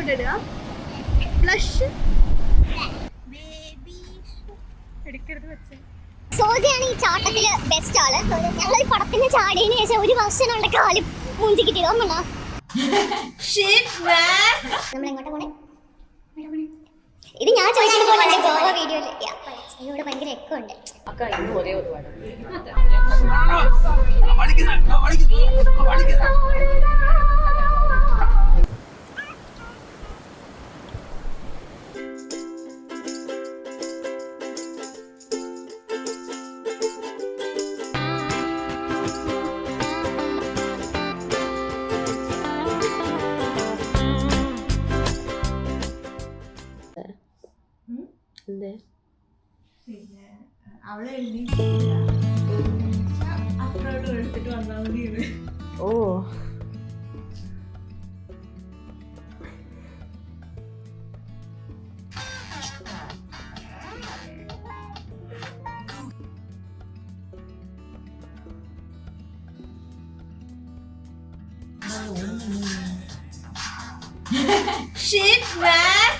എവിടെ ഇടുക? ബ്ലഷ് എടുക്കരുത് വെച്ച്. സോജയാണ് ഈ ചാട്ടത്തില് ബെസ്റ്റ് ആള്. ഞങ്ങൾ ഈ പടത്തിന് ചാടിയതിനു ശേഷം ഒരു വർഷങ്ങളുടെ കാലം മൂഞ്ചി കിട്ടിയത് ഓർമ്മ. നമ്മൾ എങ്ങോട്ടാ പോണേ? ഇത് ഞാൻ ചോദിച്ചത് പോലെ ഗോവ വീഡിയോയില് ഇവിടെ ഭയങ്കര എക്കോ ഉണ്ട്. അവളെ എടുത്തിട്ട് വന്നാൽ മതി. ഓ shit man.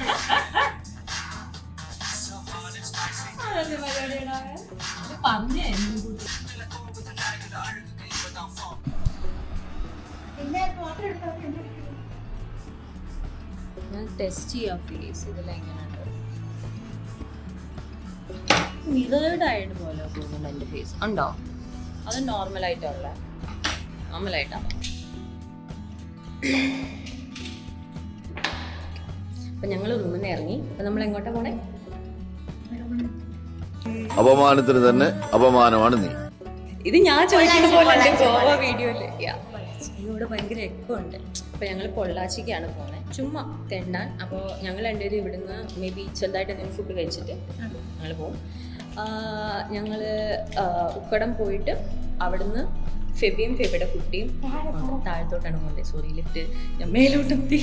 ഞാൻ ടെസ്റ്റ് ചെയ്യാം ഫേസ് ഇതിലെങ്ങനെയുണ്ട്. മിറേർഡ് ആയിട്ട് പോലെ തോന്നുന്നുണ്ട് എൻ്റെ ഫേസ്. ഉണ്ടോ? അത് നോർമലായിട്ടല്ല, നോർമലായിട്ടാണ്. അപ്പം ഞങ്ങൾ റൂമിൽ നിന്ന് ഇറങ്ങി. അപ്പം നമ്മൾ എങ്ങോട്ടാണ് പോണേ? അപമാനത്തിന് തന്നെ അപമാനമാണ് നീ. ഇത് ഞാൻ ചോദിക്കുന്ന പോലെ എൻ്റെ ഗോവ വീഡിയോയില് ഇവിടെ ഭയങ്കര എക്കോ ഉണ്ട്. അപ്പോൾ ഞങ്ങൾ പൊള്ളാച്ചിക്കാണ് പോകുന്നത്, ചുമ്മാ തെണ്ടാൻ. അപ്പോൾ ഞങ്ങൾ രണ്ടുപേരും ഇവിടുന്ന് മേ ബി ചെറുതായിട്ട് എന്തെങ്കിലും ഫുഡ് കഴിച്ചിട്ട് ഞങ്ങൾ പോകും. ഞങ്ങൾ ഉക്കടം പോയിട്ട് അവിടുന്ന് ഫെബിയും ഫെബിയുടെ കുട്ടിയും താഴത്തോട്ടാണ് പോകുന്നത്. സോറി, ലിഫ്റ്റ് ഞാൻ മേലോട്ടെത്തി.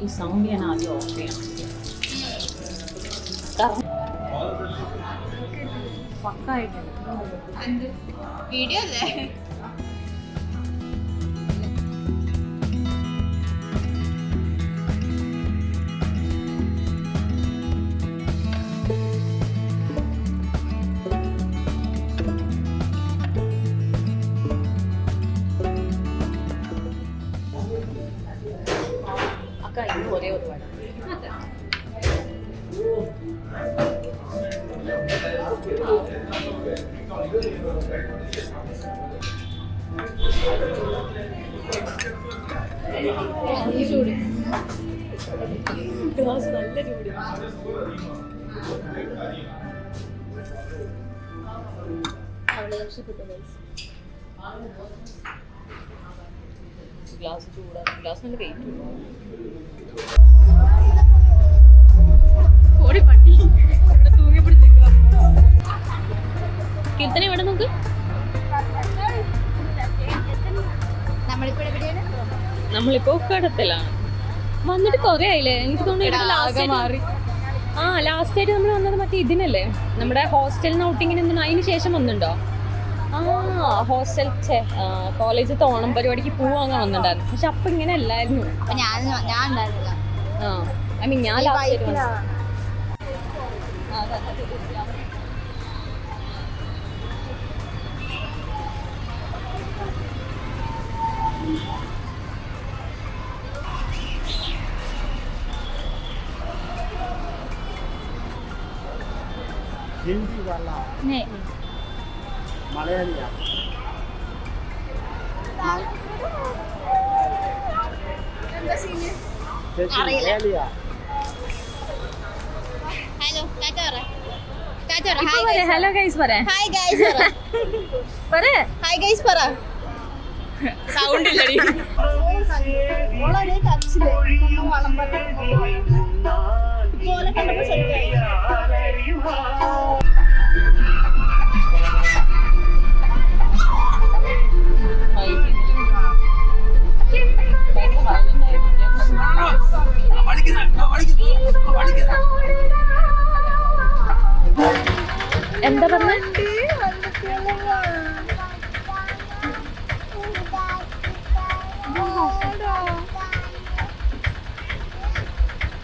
ഈ സൗണ്ട് ഞാൻ ആദ്യം ഓഫ് ചെയ്യണം. പക്കായിട്ടുണ്ട്. വീഡിയോ അല്ലേ? ഒരേ ഒരു വേണം. ചൂട് ഗ്ലാസ് നല്ല ചൂട്. അവിടെ രക്ഷപ്പെട്ടു. ഗ്ലാസ് ചൂടാണ്. ഗ്ലാസ് നല്ല വെയിറ്റ് ഉണ്ട്. കീർത്തന ഇവിടെ നോക്ക്. നമ്മളിപ്പോ കടത്തിലാണ്. വന്നിട്ട് കൊറേ ആയില്ലേ? എനിക്ക് തോന്നുന്നു ലാസ്റ്റ് ആയിട്ട് നമ്മൾ വന്നത് മറ്റേ ഇതിനല്ലേ, നമ്മുടെ ഹോസ്റ്റലിന് ഔട്ടിങ്ങിന് എന്തിനാ അതിന് ശേഷം വന്നിട്ടുണ്ടോ? ഹോസ്റ്റൽ കോളേജിലത്തെ ഓണം പരിപാടിക്ക് പൂവാങ്ങാൻ വന്നിട്ടുണ്ടായിരുന്നു. പക്ഷെ അപ്പൊ ഇങ്ങനെ അല്ലായിരുന്നു. ഐ മീൻ ഞാൻ ലാസ്റ്റ് हिंदी वाला नहीं मलयालिया मलयालिया ഹലോ ഗൈസ് പറ. ഹായ് ഗൈസ് പറ. ഹായ് ഗൈസ് പറ. സൗണ്ട് ഇല്ലടി. വളരെ ടച്ചില് വളമ്പല പോലെ കണ്ടപ്പോ സെറ്റായി. എന്താ പറഞ്ഞ?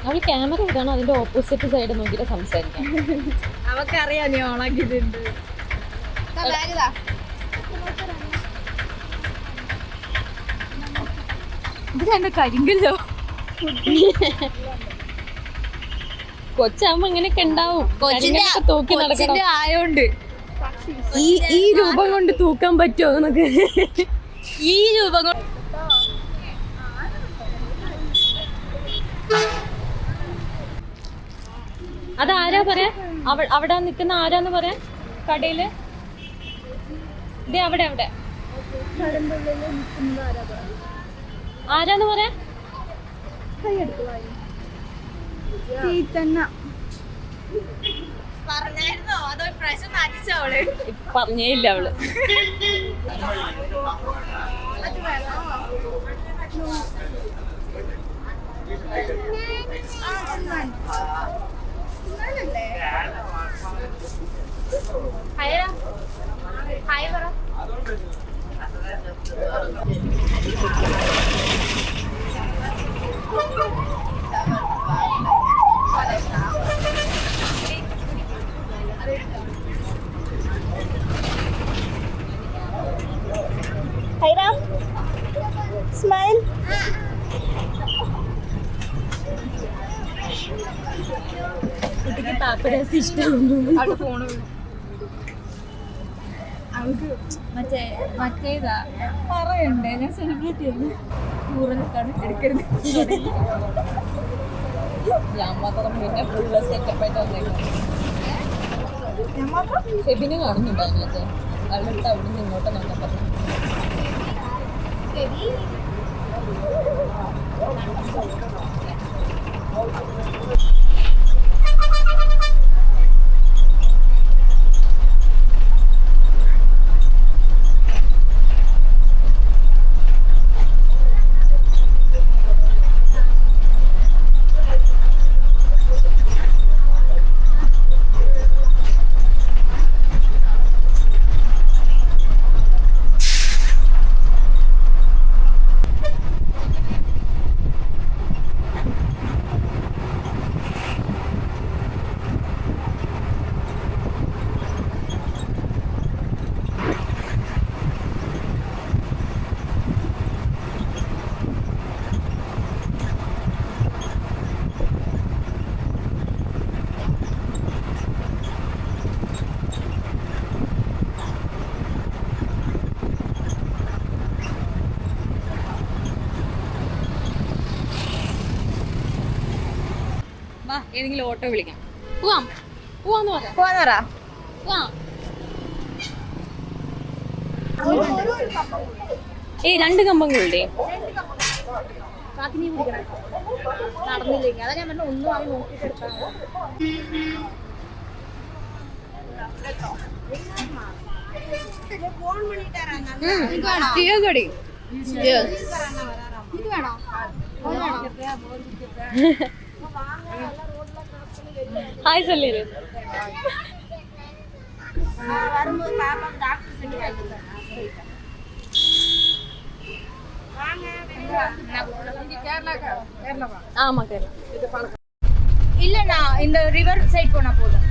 അവൾ ക്യാമറ ഇതാണോ അതിന്റെ ഓപ്പോസിറ്റ് സൈഡ് നോക്കിയിട്ട് സംസാരിക്കാം. അവക്കറിയാം നീ ഓണാക്കിയിട്ടുണ്ട്. ഇത് കണ്ട കരിങ്കല്ലോ. കൊച്ചാകുമ്പോ ഇങ്ങനെയൊക്കെ ഉണ്ടാവും. കരിങ്കല്ലൊക്കെ തൂക്കി നടക്കണം. ആയോണ്ട് ഈ രൂപം കൊണ്ട് തൂക്കാൻ പറ്റുമോ എന്നൊക്കെ. ഈ രൂപം കൊണ്ട് അതാരാ പറയാ? അവിടെ നിക്കുന്ന ആരാന്ന് പറയാ കടയില്? ഇതേ അവിടെ അവിടെ ആരാന്ന് പറയാ? പറഞ്ഞായിരുന്നോ അതോ ഇപ്രാവശ്യം നാട്ടിച്ചോ അവള്? പറഞ്ഞേ ഇല്ല അവള്. ഹായ് പറ. സ്മൈൽ. കുട്ടിക്ക് പാപ്പരാസി ഇഷ്ടമാണ്. അവൾക്ക് മറ്റേതാ പറയണ്ടേ ഞാൻ സെലിബ്രിറ്റി അല്ലേ കൂടുതലാണ് എടുക്കരുത്. ഞാൻ മാത്രം പിന്നെ ഫുള്ള് സെറ്റപ്പായിട്ട് വന്നേക്കാം. ഫെബിനെ കാണുന്നുണ്ടോ അതിനകത്ത്? അവളുടെ അവിടെ നിന്ന് ഇങ്ങോട്ട് നോക്കാൻ പറഞ്ഞു. വാ ഏതെങ്കിലും ഓട്ടോ വിളിക്കാം. പോവാം പോവാന്ന് പറയാം. പോവാന്ന് പറ. ഏയ് 2 കമ്പങ്ങളുണ്ടേ. നടന്നില്ലെങ്കിൽ അതാ ഞാൻ പറഞ്ഞ ഒന്നും ആയി നോക്കിട്ടെടുത്താ. ഹായ് സല്ലീര്. ஆமா கேரளா. இல்லண்ணா இந்த ரிவர் சைடு போனா போதும்.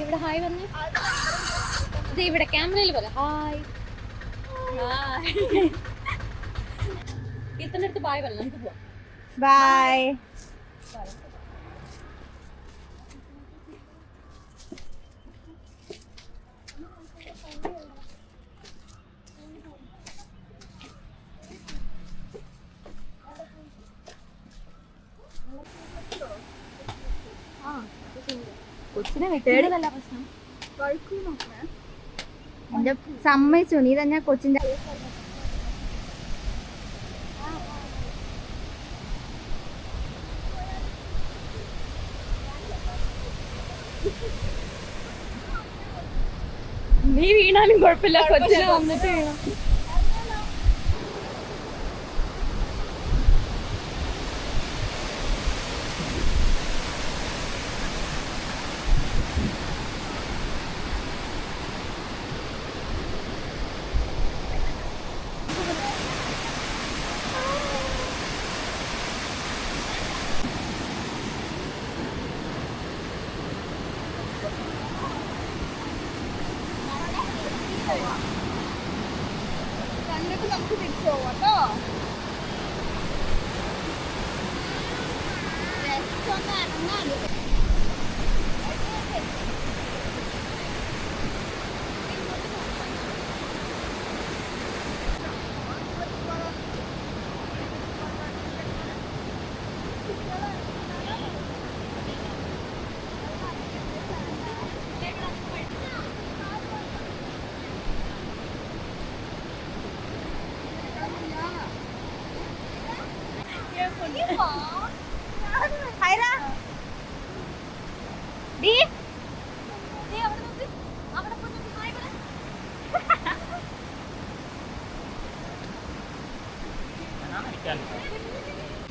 ഇവിടെ ഹായ് പറഞ്ഞു. ഇവിടെ ക്യാമറയിൽ പറ ഹായ്. ഇത്തന്നെ അടുത്ത് ബായ് പറഞ്ഞു. നമുക്ക് പോവാം. ബൈ. കൊച്ചിനെ വെട്ടേടല്ല പ്രശ്നം. എന്റെ സമ്മതിച്ചു നീ തന്നെ കൊച്ചിന്റെ നീ വീണാലും കുഴപ്പമില്ല, കൊച്ചിന് വന്നിട്ട് വീണാ. കണ്ടിട്ട് നമുക്ക് തിരിച്ചു പോവാം കേട്ടോ. ജസ്റ്റ് ഒന്ന് ഇറങ്ങാണ്ട്. ഹൈറ ഡി ഡി അവിടെ നോക്ക്, അവിടെ പോയി നോക്ക്, ഹായ് പറ.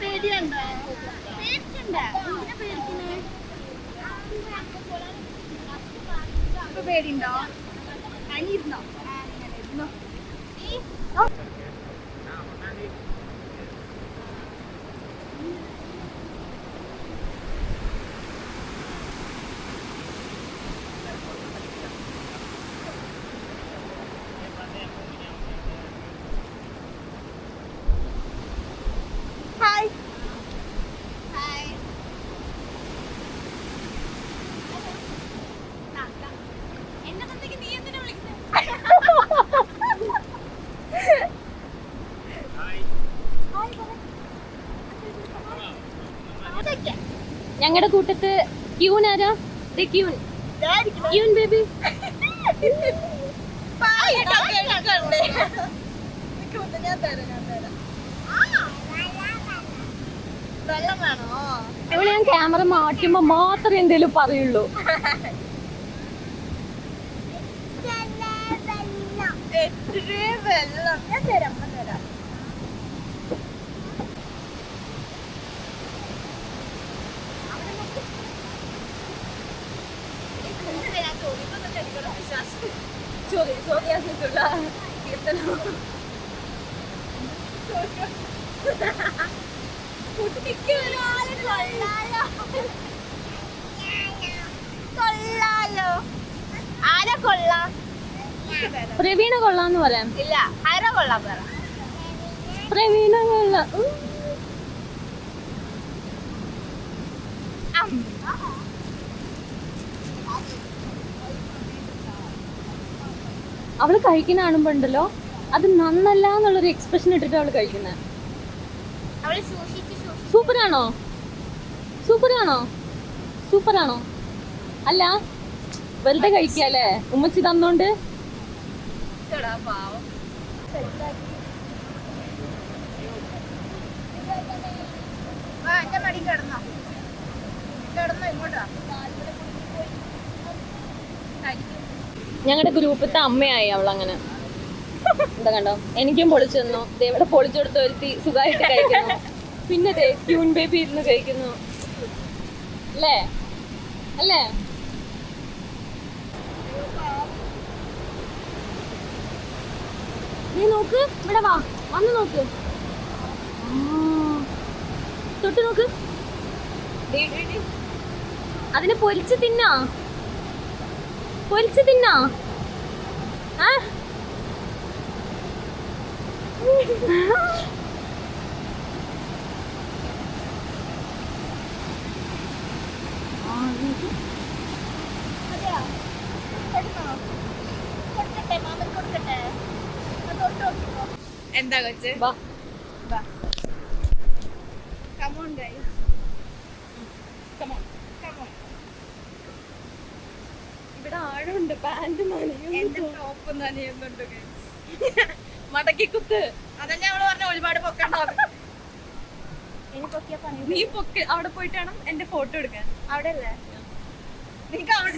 പേടിയുണ്ടോ? പേടിക്കണ്ട, എന്തിനാ പേടിക്കുന്നേ? ഇപ്പൊ പേടിയുണ്ടോ? അനിയിരുന്നോ? അങ്ങനെ ഇരുന്നോ. Hi hi. എന്നെ തന്നേക്ക് നീ എന്തിനാ വിളിക്കുന്നത്? ഞങ്ങളുടെ കൂട്ടത്ത് ക്യൂൻ ആരാ? Queen queen baby. വെള്ളം വേണോ? ഇവിടെ ഞാൻ ക്യാമറ മാറ്റുമ്പോ മാത്രമേ എന്തേലും പറയുള്ളൂ. വെള്ളം ഞാൻ തരാം, ഞാൻ തരാം. കൊള്ളാലോ. ആരാ കൊള്ളാം? പ്രവീണ കൊള്ളാന്ന് പറയാം. ഇല്ല, ആരാ കൊള്ളാൻ പറ. പ്രവീണ കൊള്ളാം. അവള് കഴിക്കുന്ന കാണുമ്പോ ഉണ്ടല്ലോ, അത് നന്നല്ല എന്നുള്ളൊരു എക്സ്പ്രഷൻ ഇട്ടിട്ട് അവള് കഴിക്കുന്നത്. സൂപ്പറാണോ? സൂപ്പറാണോ? സൂപ്പറാണോ? അല്ല, വെറുതെ കഴിക്കല്ലേ ഉമ്മച്ചി തന്നോണ്ട്. പാവം. എന്റെ മടി കിടന്നോ? കിടന്നോ? ഇങ്ങോട്ടാ. ഞങ്ങളുടെ ഗ്രൂപ്പത്തെ അമ്മയായി അവളങ്ങനെ. എന്താ കണ്ടോ, എനിക്കും പൊളിച്ചു തന്നു. ഇവിടെ പൊളിച്ചു കൊടുത്ത് വരുത്തി സുഖമായിട്ട് കഴിക്കുന്നു. പിന്നെ ക്യൂൻ ബേബി ഇരുന്ന് കഴിക്കുന്നു. അല്ലേ അല്ലേ? നീ നോക്ക്, ഇവിടെ വാ, വന്ന് നോക്ക്, തൊട്ട് നോക്ക്. അതിനെ പൊരിച്ച് തിന്നാ, പൊരിച്ച് തിന്നാ. ആ എന്താ കൊച്ച്? വാ. Come on, guys. Come on. Come on. ഇവിടെ ആഴുണ്ട്, പാന്റ് എന്റെ ടോപ്പ് നനയുന്നുണ്ട് guys. മടക്കി കുത്ത്. അതല്ലേ അവള് പറഞ്ഞ ഒരുപാട് പൊക്കണ്ടാവും. നീ പൊക്ക്, അവിടെ പോയിട്ട് വേണം എന്റെ ഫോട്ടോ എടുക്കാൻ. അവിടെ അല്ലേ? നിനക്ക് അവിടെ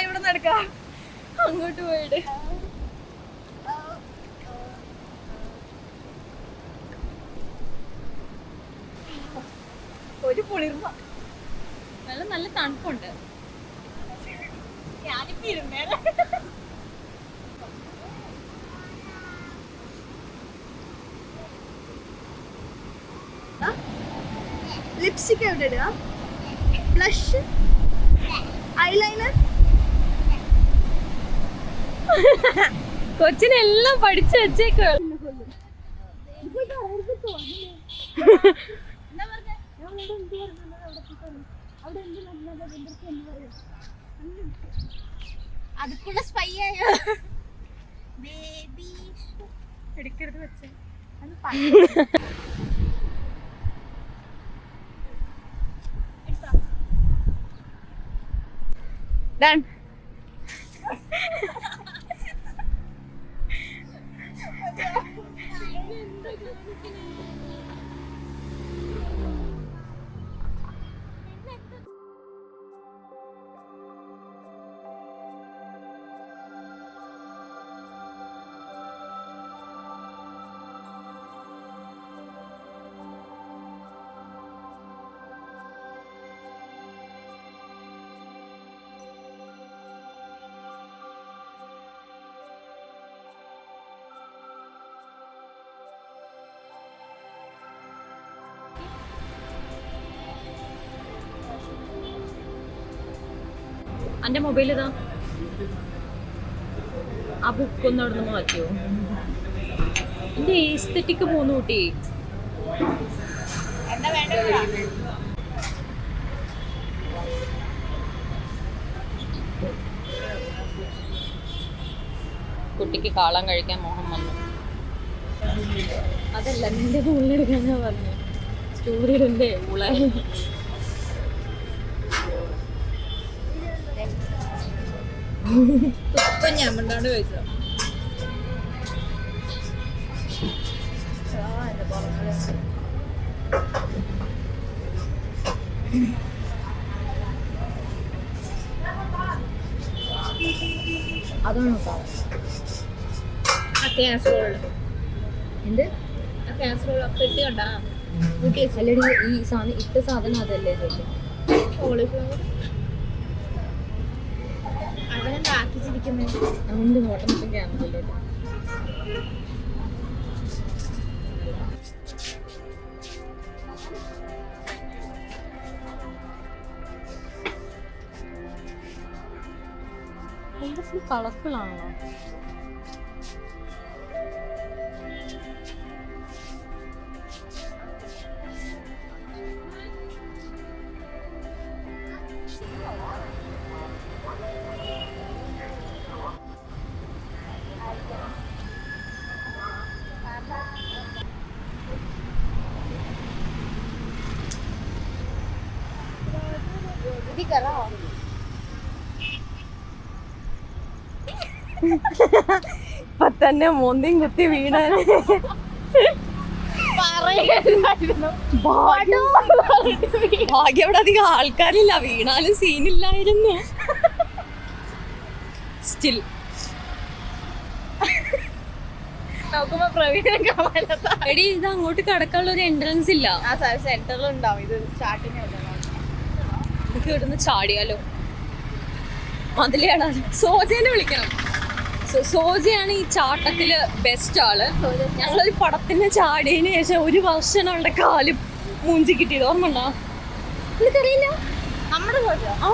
ഇവിടെ എടുക്കാം. അങ്ങോട്ട് പോയിട്ട് ഒരു കുളിർമ. വെള്ളം നല്ല തണുപ്പുണ്ട്. ഞാനിപ്പോ ഇരുന്നേ. ലിപ്സ്റ്റിക് എവിടെ ഇടുക? Blush, eyeliner. കൊച്ചിനെല്ലാം പഠിച്ചു വെച്ചേക്കോ. അതുക്കുള്ള സ്പൈ ആയോ? ബേബി എടുക്കരുത് വെച്ചേ. ഡൺ. എന്റെ മൊബൈൽ ഇതാ. ആ ബുക്ക് ഒന്ന് അവിടെ നിന്ന് മാറ്റിയോ? എന്റെ എസ്തെറ്റിക്ക് പോന്നു കുട്ടി. എന്താ വേണ്ട? കുട്ടിക്ക് കാളാൻ കഴിക്കാൻ മോഹം വന്നു. അതല്ല, നിന്റെ ഉള്ളെടുക്കാൻ ഞാൻ പറഞ്ഞു. സ്റ്റോറിയിലുണ്ടേ ഉള്ള ഞാൻ കൊണ്ടാണ് ചോദിച്ചത്. അതാണോ കാസറോൾ? എന്ത് കാസറോൾ ഒക്കെ ഇട്ട് കണ്ടാ അല്ലടി, ഈ സാധനം ഇട്ട സാധനം അതല്ലേ ചോദിച്ചത്? കോളിഫ്ലവർ അവനെന്താ ആക്കിച്ചിരിക്കുന്നത്? അവൻ്റെ നോട്ടം ക്യാമറയിലോട്ട്. ഫുൾ കളർഫുൾ ആണല്ലോ. ഇപ്പൊ തന്നെ മോന്തിയും കുത്തി വീണാണ്. ഭാഗ്യം ഇവിടെ അധികം ആൾക്കാരില്ല, വീണാലും സീനില്ലായിരുന്നു. സ്റ്റിൽ നോക്കുമ്പോ പ്രവീണ എടി, ഇത് അങ്ങോട്ട് കടക്കാനുള്ള ഒരു എൻട്രൻസ് ഇല്ല. സെന്ററിൽ ഉണ്ടാവും. ഇത് സ്റ്റാർട്ടിങ് എനിക്ക് ഇവിടുന്ന് ചാടിയാലോ? അതിലെയാണ് സോജേനെ വിളിക്കണം. സോജയാണ് ഈ ചാട്ടത്തില് ബെസ്റ്റ് ആള്. ഞങ്ങളൊരു പടത്തിന് ചാടിയതിന് ശേഷം ഒരു വർഷം അവളുടെ കാല് മൂഞ്ചി കിട്ടിയത് ഓർമ്മണ്ടോ? എനിക്കറിയില്ല. നമ്മുടെ ആ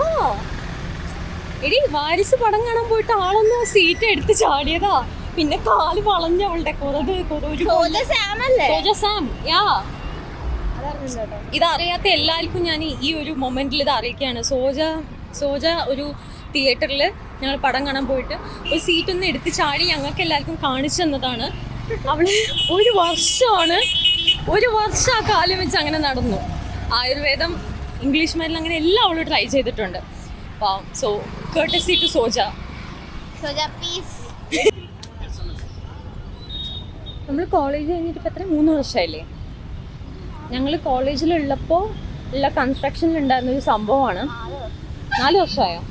എടി, വാരിസ് പടം കാണാൻ പോയിട്ട് ആളൊന്ന് സീറ്റ് എടുത്ത് ചാടിയതാ. പിന്നെ കാല് വളഞ്ഞ അവളുടെ ഇതറിയാത്ത എല്ലാവർക്കും ഞാൻ ഈ ഒരു മൊമെന്റിൽ ഇത് അറിയിക്കുകയാണ്. സോജ ഒരു തിയേറ്ററിൽ ഞങ്ങൾ പടം കാണാൻ പോയിട്ട് ഒരു സീറ്റ് ഒന്ന് എടുത്ത് ചാടി ഞങ്ങൾക്ക് എല്ലാവർക്കും കാണിച്ചു തന്നതാണ്. അവള് ഒരു വർഷം ആ കാലം വെച്ച് അങ്ങനെ നടന്നു. ആയുർവേദം, ഇംഗ്ലീഷ് മരുന്ന്, അങ്ങനെ എല്ലാം അവള് ട്രൈ ചെയ്തിട്ടുണ്ട്. So courtesy to Soja. Please. നമ്മൾ കോളേജ് കഴിഞ്ഞിട്ട് ഇപ്പം 3 വർഷമായില്ലേ? ഞങ്ങൾ കോളേജിലുള്ളപ്പോൾ ഉള്ള കൺസ്ട്രക്ഷനിൽ ഉണ്ടായിരുന്ന ഒരു സംഭവമാണ്. 4 വർഷമായോ?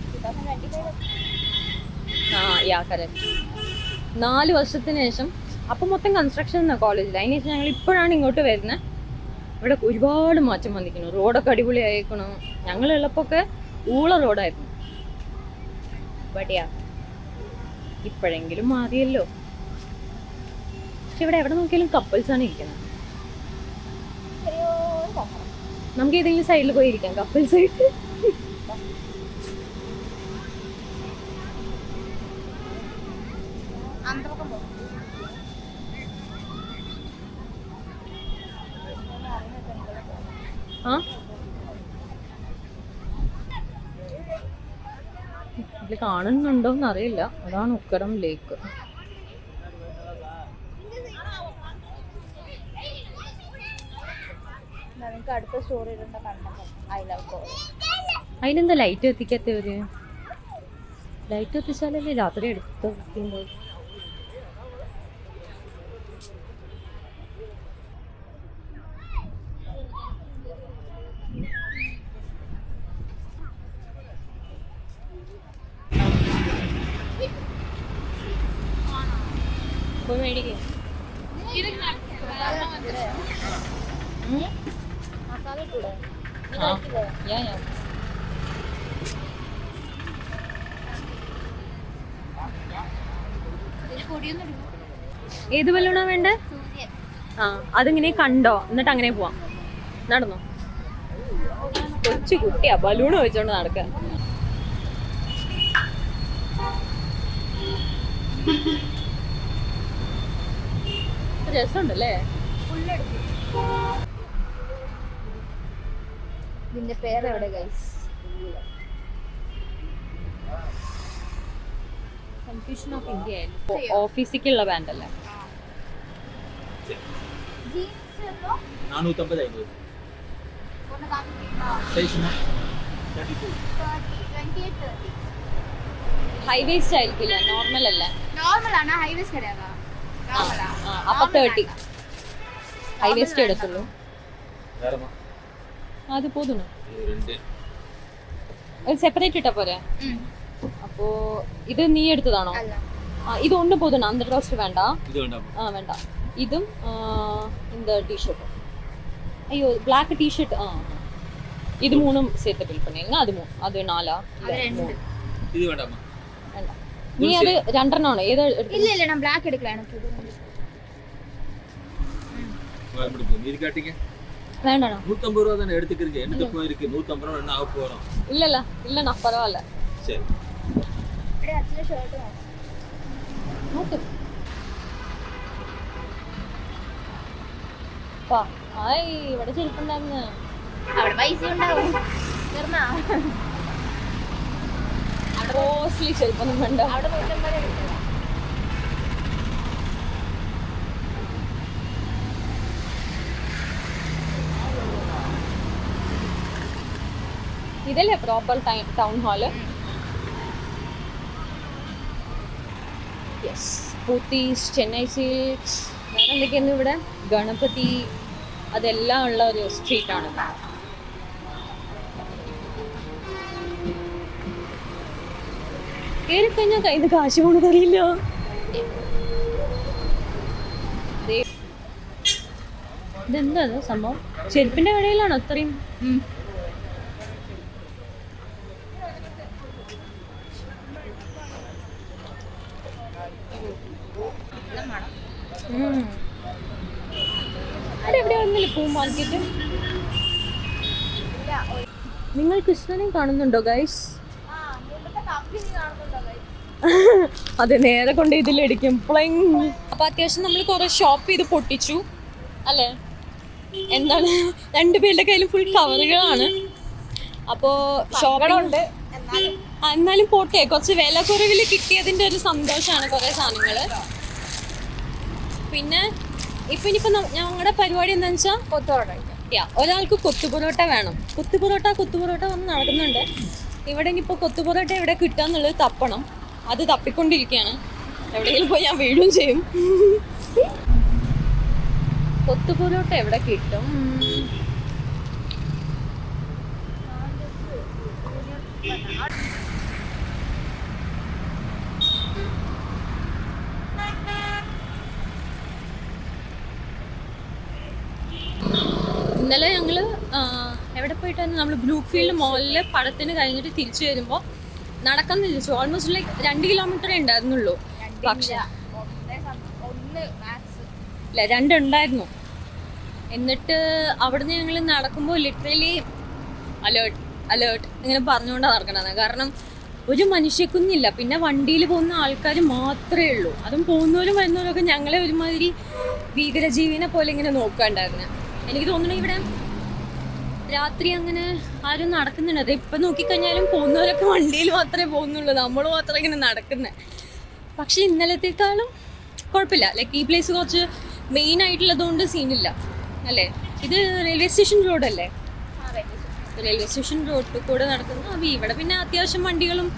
യാ കറക്റ്റ്. 4 വർഷത്തിന് ശേഷം. അപ്പം മൊത്തം കൺസ്ട്രക്ഷൻ എന്നാണ് കോളേജിൽ. അതിന് ശേഷം ഞങ്ങൾ ഇപ്പോഴാണ് ഇങ്ങോട്ട് വരുന്നത്. ഇവിടെ ഒരുപാട് മാറ്റം വന്നിരിക്കുന്നു. റോഡൊക്കെ അടിപൊളിയായിരിക്കണം. ഞങ്ങളുള്ളപ്പോൾ ഒക്കെ ഊള റോഡായിരുന്നു. ബട്ട് ഇപ്പോഴെങ്കിലും മാറിയല്ലോ. പക്ഷെ ഇവിടെ എവിടെ നോക്കിയാലും കപ്പിൾസാണ് ഇരിക്കുന്നത്. നമുക്ക് ഏതെങ്കിലും സൈഡിൽ പോയിരിക്കാം കപ്പിൾസ് ആയിട്ട്. ആ ഇതിൽ കാണുന്നുണ്ടോന്ന് അറിയില്ല. അതാണ് ഉക്കടം ലേക്ക്. അടുത്ത സ്റ്റോറി അതിനെന്താ ലൈറ്റ് എത്തിക്കാത്തവര്? ലൈറ്റ് എത്തിച്ചാലല്ലേ രാത്രി എടുത്ത് വെക്കുമ്പോൾ. പോയി മേടിക്കേ. ഏത് ബലൂണാ വേണ്ടേ? ആ അതിങ്ങനെ കണ്ടോ, എന്നിട്ട് അങ്ങനെ പോവാം. നടന്നോ. കൊച്ചു കുട്ടിയാ ബലൂണ് വെച്ചോണ്ട് നടക്ക. രസമുണ്ടല്ലേ? ഇതിന്റെ പേരെവിടെ ഗൈസ്? കൺഫ്യൂഷൻ ഓഫ് ഇന്ത്യ ഓഫീസിക്കുള്ള ബാൻഡ് അല്ലേ? 450 ഹൈ വേസ്റ്റ് ആയിരിക്കില്ല, നോർമൽ അല്ലേ? നോർമലാണ്. ഹൈ വേസ്റ്റ് കിടയാ അപ്പൊ 30 ഹൈ വേസ്റ്റ് എടുത്തുള്ളൂ. അത് പോതുന്നു സെപ്പറേറ്റ് ഇട്ടാ പോരെ? അപ്പോ ഇത് നീ എടുത്തതാണോ? ഇത് ഒന്ന് പോതുന്നു. അന്തർ റോസ്റ്റ് വേണ്ട. വേണ്ട. ഇതും இந்த ടീഷർട്ട്. അയ്യോ ബ്ലാക്ക് ടീഷർട്ട്. ഇത് 3 சேர்த்து பில் பண்ணீங்க. அது 4 இது வேண்டாமா? വേണ്ട. നീ അത് 2 ആണോ? ഏതാ? ഇല്ല ഞാൻ ബ്ലാക്ക് എടുക്കല. എനിക്ക് இது காட்டிங்க. வேண்டாண்ணா. 150 ரூபா தானே எடுத்துக்கிறீங்க. என்னது போயிருக்கு? 150 ரூபா என்ன ஆக போறோம்? இல்லண்ணா பரவாயில்ல. சரி. ഇവിടെ അച്ഛന്റെ ഷർട്ട് നോക്ക്. പാ ആയി ഇവിടെ ചെരുപ്പുണ്ടായിരുന്നു. അവിടെ പൈസ ഉണ്ടാവും. തീർന്നാ? കോസ്റ്റ്ലി ചെരുപ്പൊന്നും വേണ്ട. അവിടെ 150 എടുത്തതാ. ഇതല്ലേ proper town hall? Yes. Pothys, Chennai Silks, വേറെ എന്തൊക്കെയാണ് ഇവിടെ? ഗണപതി, അതെല്ലാം ഉള്ള ഒരു സ്ട്രീറ്റാണ്. കയറിക്കഴിഞ്ഞാൽ കയ്യിൽ നിന്ന് കാശ് പോണതറിയില്ല. ഇതെന്താ സംഭവം? ചെരുപ്പിന്റെ കടയിലാണോ അത്രയും? എവിടെ വന്നില്ലേ പൂ മാർക്കറ്റ്? നിങ്ങൾ കൃഷ്ണനെ കാണുന്നുണ്ടോ ഗൈസ്? അതെ, നേരെ കൊണ്ട് ഇതിലടിക്കും. അപ്പൊ അത്യാവശ്യം നമ്മൾ കുറെ ഷോപ്പ് ചെയ്ത് പൊട്ടിച്ചു അല്ലേ? എന്താണ്, 2 പേരുടെ കയ്യിലും ഫുൾ കവറുകളാണ്. അപ്പോ ഷോപ്പിംഗ് എന്നാലും പോട്ടെ, കുറച്ച് വില കുറവിൽ കിട്ടിയതിന്റെ ഒരു സന്തോഷമാണ് കുറെ സാധനങ്ങള്. പിന്നെ ഇനിയിപ്പോ ഞങ്ങളുടെ പരിപാടി എന്താണെന്ന് വെച്ചാൽ കൊത്തുപൊറോട്ട. ഒരാൾക്ക് കൊത്തുപൊറോട്ട വേണം. കൊത്തുപൊറോട്ട വന്ന് നടക്കുന്നുണ്ട് ഇവിടെ. ഇനിയിപ്പോൾ കൊത്തുപൊറോട്ട എവിടെ കിട്ടാന്നുള്ളത് തപ്പണം. അത് തപ്പിക്കൊണ്ടിരിക്കുകയാണ്. എവിടെയെങ്കിലും പോയി ഞാൻ വീഴുകയും ചെയ്യും. കൊത്തുപൊറോട്ട എവിടെ കിട്ടും? ഇന്നലെ ഞങ്ങൾ എവിടെ പോയിട്ടായിരുന്നു, നമ്മൾ ബ്ലൂഫീൽഡ് മോളിൽ പടത്തിന് കഴിഞ്ഞിട്ട് തിരിച്ചു വരുമ്പോൾ നടക്കാൻ തിരിച്ചു. ഓൾമോസ്റ്റ് ലൈക്ക് 2 കിലോമീറ്റർ ഉണ്ടായിരുന്നുള്ളൂ. പക്ഷേ ഇല്ല 2 ഉണ്ടായിരുന്നു. എന്നിട്ട് അവിടുന്ന് ഞങ്ങൾ നടക്കുമ്പോൾ ലിറ്ററലി അലേർട്ട് അലേർട്ട് ഇങ്ങനെ പറഞ്ഞുകൊണ്ടാണ് നടക്കണത്. കാരണം ഒരു മനുഷ്യക്കുന്നില്ല. പിന്നെ വണ്ടിയിൽ പോകുന്ന ആൾക്കാർ മാത്രമേ ഉള്ളൂ. അതും പോകുന്നവരും വരുന്നവരൊക്കെ ഞങ്ങളെ ഒരുമാതിരി ഭീകരജീവിനെ പോലെ ഇങ്ങനെ നോക്കാണ്ടായിരുന്നു. എനിക്ക് തോന്നുന്നു ഇവിടെ രാത്രി അങ്ങനെ ആരും നടക്കുന്നുണ്ട്. അത് ഇപ്പം നോക്കിക്കഴിഞ്ഞാലും പോകുന്നവരൊക്കെ വണ്ടിയിൽ മാത്രമേ പോകുന്നുള്ളൂ, നമ്മൾ മാത്രമേ ഇങ്ങനെ നടക്കുന്നത്. പക്ഷെ ഇന്നലത്തേക്കാളും കുഴപ്പമില്ല. ലൈക്ക് ഈ പ്ലേസ് കുറച്ച് മെയിൻ ആയിട്ടുള്ളതുകൊണ്ട് സീനില്ല അല്ലേ. ഇത് റെയിൽവേ സ്റ്റേഷൻ റോഡല്ലേ, റെയിൽവേ സ്റ്റേഷൻ റോഡിൽ കൂടെ നടക്കുന്നു. അപ്പോൾ ഇവിടെ പിന്നെ അത്യാവശ്യം വണ്ടികളും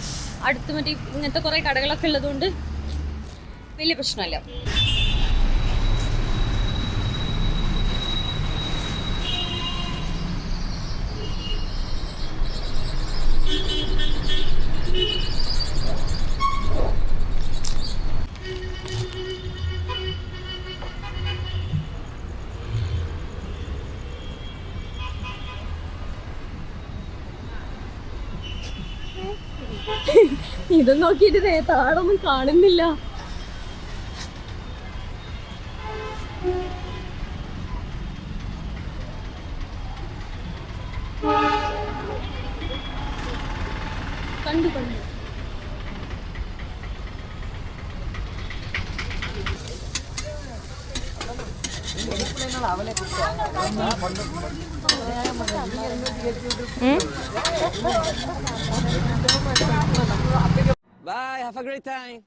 അടുത്ത് മറ്റേ ഇങ്ങനത്തെ കുറേ കടകളൊക്കെ ഉള്ളതുകൊണ്ട് വലിയ പ്രശ്നമല്ല. ഇത് നോക്കിയിട്ട് താഴൊന്നും കാണുന്നില്ല. കണ്ടു കണ്ടു. Bye, have a great time.